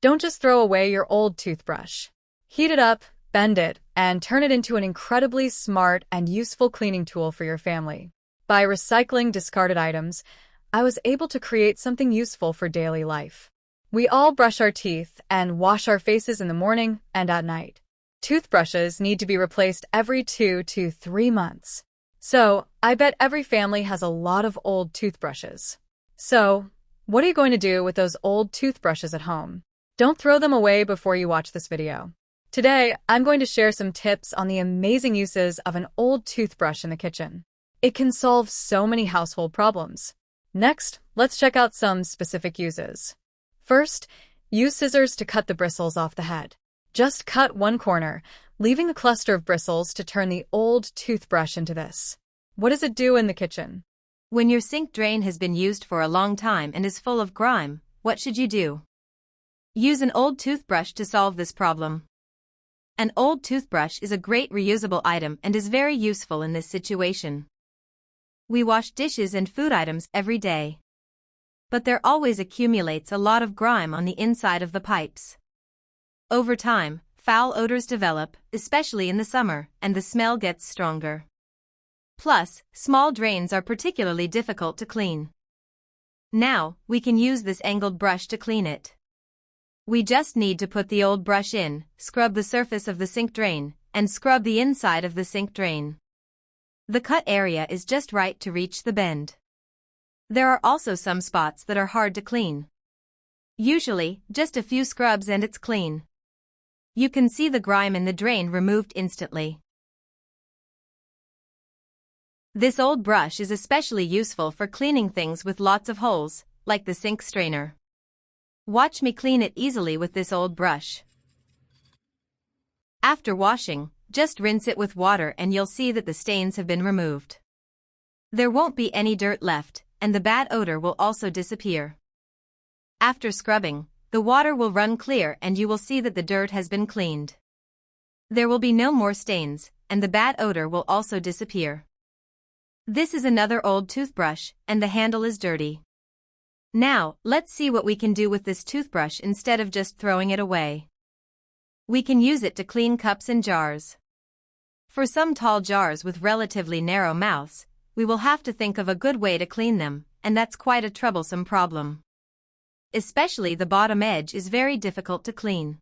Don't just throw away your old toothbrush. Heat it up, bend it, and turn it into an incredibly smart and useful cleaning tool for your family. By recycling discarded items, I was able to create something useful for daily life. We all brush our teeth and wash our faces in the morning and at night. Toothbrushes need to be replaced every 2 to 3 months. So, I bet every family has a lot of old toothbrushes. So, what are you going to do with those old toothbrushes at home? Don't throw them away before you watch this video. Today, I'm going to share some tips on the amazing uses of an old toothbrush in the kitchen. It can solve so many household problems. Next, let's check out some specific uses. First, use scissors to cut the bristles off the head. Just cut one corner, leaving a cluster of bristles to turn the old toothbrush into this. What does it do in the kitchen? When your sink drain has been used for a long time and is full of grime, what should you do? Use an old toothbrush to solve this problem. An old toothbrush is a great reusable item and is very useful in this situation. We wash dishes and food items every day. But there always accumulates a lot of grime on the inside of the pipes. Over time, foul odors develop, especially in the summer, and the smell gets stronger. Plus, small drains are particularly difficult to clean. Now, we can use this angled brush to clean it. We just need to put the old brush in, scrub the surface of the sink drain, and scrub the inside of the sink drain. The cut area is just right to reach the bend. There are also some spots that are hard to clean. Usually, just a few scrubs and it's clean. You can see the grime in the drain removed instantly. This old brush is especially useful for cleaning things with lots of holes, like the sink strainer. Watch me clean it easily with this old brush. After washing, just rinse it with water and you'll see that the stains have been removed. There won't be any dirt left, and the bad odor will also disappear. After scrubbing, the water will run clear and you will see that the dirt has been cleaned. There will be no more stains, and the bad odor will also disappear. This is another old toothbrush, and the handle is dirty. Now, let's see what we can do with this toothbrush instead of just throwing it away. We can use it to clean cups and jars. For some tall jars with relatively narrow mouths, we will have to think of a good way to clean them, and that's quite a troublesome problem. Especially the bottom edge is very difficult to clean.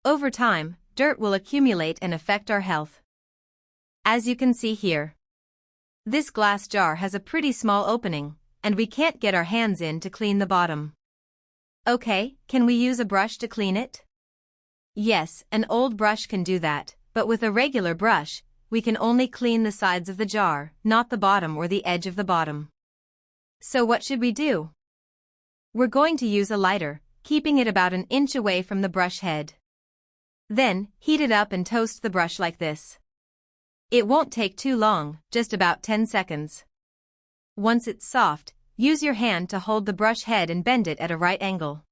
Over time, dirt will accumulate and affect our health. As you can see here, this glass jar has a pretty small opening, and we can't get our hands in to clean the bottom. Okay, can we use a brush to clean it? Yes, an old brush can do that, but with a regular brush, we can only clean the sides of the jar, not the bottom or the edge of the bottom. So what should we do? We're going to use a lighter, keeping it about an inch away from the brush head. Then, heat it up and toast the brush like this. It won't take too long, just about 10 seconds. Once it's soft, use your hand to hold the brush head and bend it at a right angle.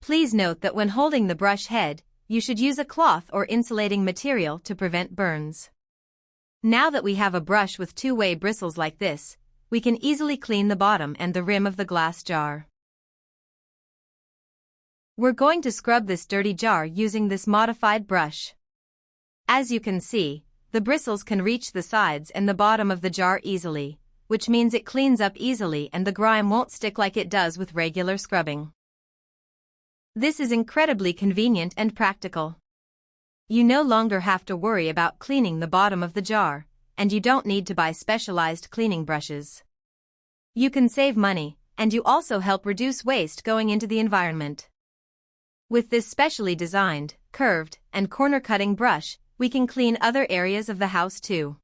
Please note that when holding the brush head, you should use a cloth or insulating material to prevent burns. Now that we have a brush with two-way bristles like this, we can easily clean the bottom and the rim of the glass jar. We're going to scrub this dirty jar using this modified brush. As you can see, the bristles can reach the sides and the bottom of the jar easily, which means it cleans up easily and the grime won't stick like it does with regular scrubbing. This is incredibly convenient and practical. You no longer have to worry about cleaning the bottom of the jar, and you don't need to buy specialized cleaning brushes. You can save money, and you also help reduce waste going into the environment. With this specially designed, curved, and corner-cutting brush, we can clean other areas of the house too.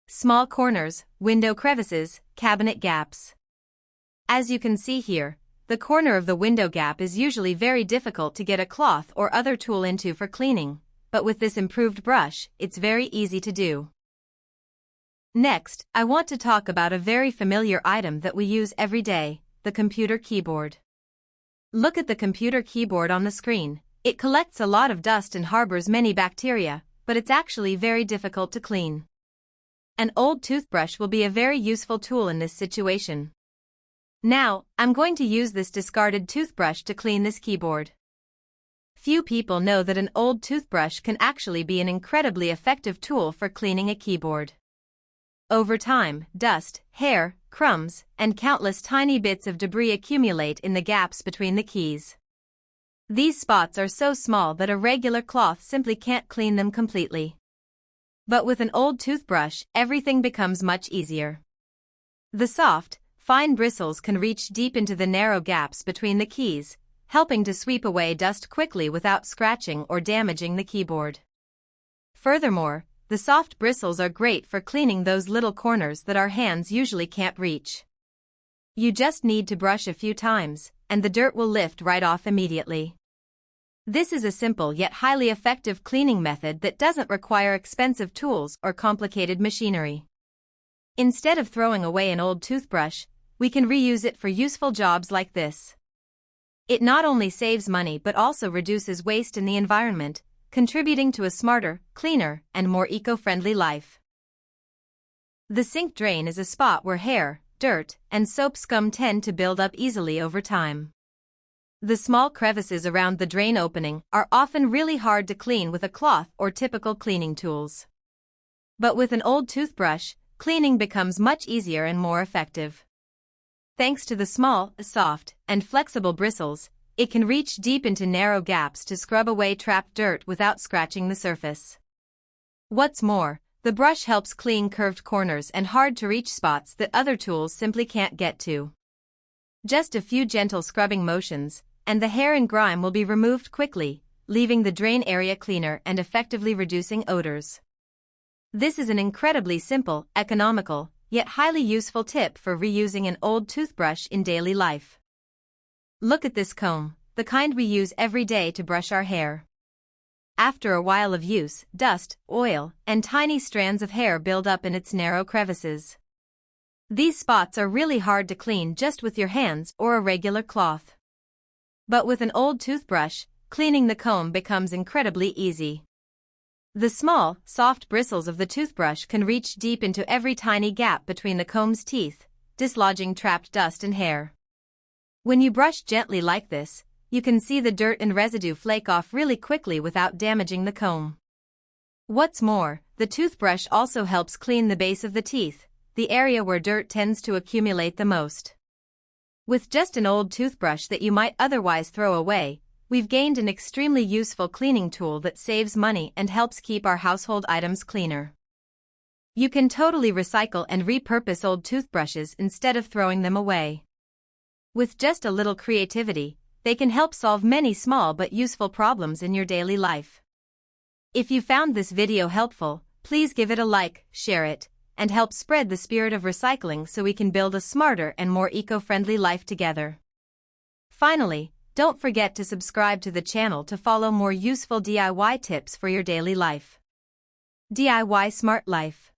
Small corners, window crevices, cabinet gaps. As you can see here, the corner of the window gap is usually very difficult to get a cloth or other tool into for cleaning, but with this improved brush, it's very easy to do. Next, I want to talk about a very familiar item that we use every day, the computer keyboard. Look at the computer keyboard on the screen. It collects a lot of dust and harbors many bacteria, but it's actually very difficult to clean. An old toothbrush will be a very useful tool in this situation. Now, I'm going to use this discarded toothbrush to clean this keyboard. Few people know that an old toothbrush can actually be an incredibly effective tool for cleaning a keyboard. Over time, dust, hair, crumbs, and countless tiny bits of debris accumulate in the gaps between the keys. These spots are so small that a regular cloth simply can't clean them completely. But with an old toothbrush, everything becomes much easier. The soft, fine bristles can reach deep into the narrow gaps between the keys, helping to sweep away dust quickly without scratching or damaging the keyboard. Furthermore, the soft bristles are great for cleaning those little corners that our hands usually can't reach. You just need to brush a few times, and the dirt will lift right off immediately. This is a simple yet highly effective cleaning method that doesn't require expensive tools or complicated machinery. Instead of throwing away an old toothbrush, we can reuse it for useful jobs like this. It not only saves money but also reduces waste in the environment, contributing to a smarter, cleaner, and more eco-friendly life. The sink drain is a spot where hair, dirt, and soap scum tend to build up easily over time. The small crevices around the drain opening are often really hard to clean with a cloth or typical cleaning tools. But with an old toothbrush, cleaning becomes much easier and more effective. Thanks to the small, soft, and flexible bristles, it can reach deep into narrow gaps to scrub away trapped dirt without scratching the surface. What's more, the brush helps clean curved corners and hard-to-reach spots that other tools simply can't get to. Just a few gentle scrubbing motions, and the hair and grime will be removed quickly, leaving the drain area cleaner and effectively reducing odors. This is an incredibly simple, economical, yet highly useful tip for reusing an old toothbrush in daily life. Look at this comb, the kind we use every day to brush our hair. After a while of use, dust, oil, and tiny strands of hair build up in its narrow crevices. These spots are really hard to clean just with your hands or a regular cloth. But with an old toothbrush, cleaning the comb becomes incredibly easy. The small, soft bristles of the toothbrush can reach deep into every tiny gap between the comb's teeth, dislodging trapped dust and hair. When you brush gently like this, you can see the dirt and residue flake off really quickly without damaging the comb. What's more, the toothbrush also helps clean the base of the teeth, the area where dirt tends to accumulate the most. With just an old toothbrush that you might otherwise throw away, we've gained an extremely useful cleaning tool that saves money and helps keep our household items cleaner. You can totally recycle and repurpose old toothbrushes instead of throwing them away. With just a little creativity, they can help solve many small but useful problems in your daily life. If you found this video helpful, please give it a like, share it, and help spread the spirit of recycling so we can build a smarter and more eco-friendly life together. Finally, don't forget to subscribe to the channel to follow more useful DIY tips for your daily life. DIY Smart Life.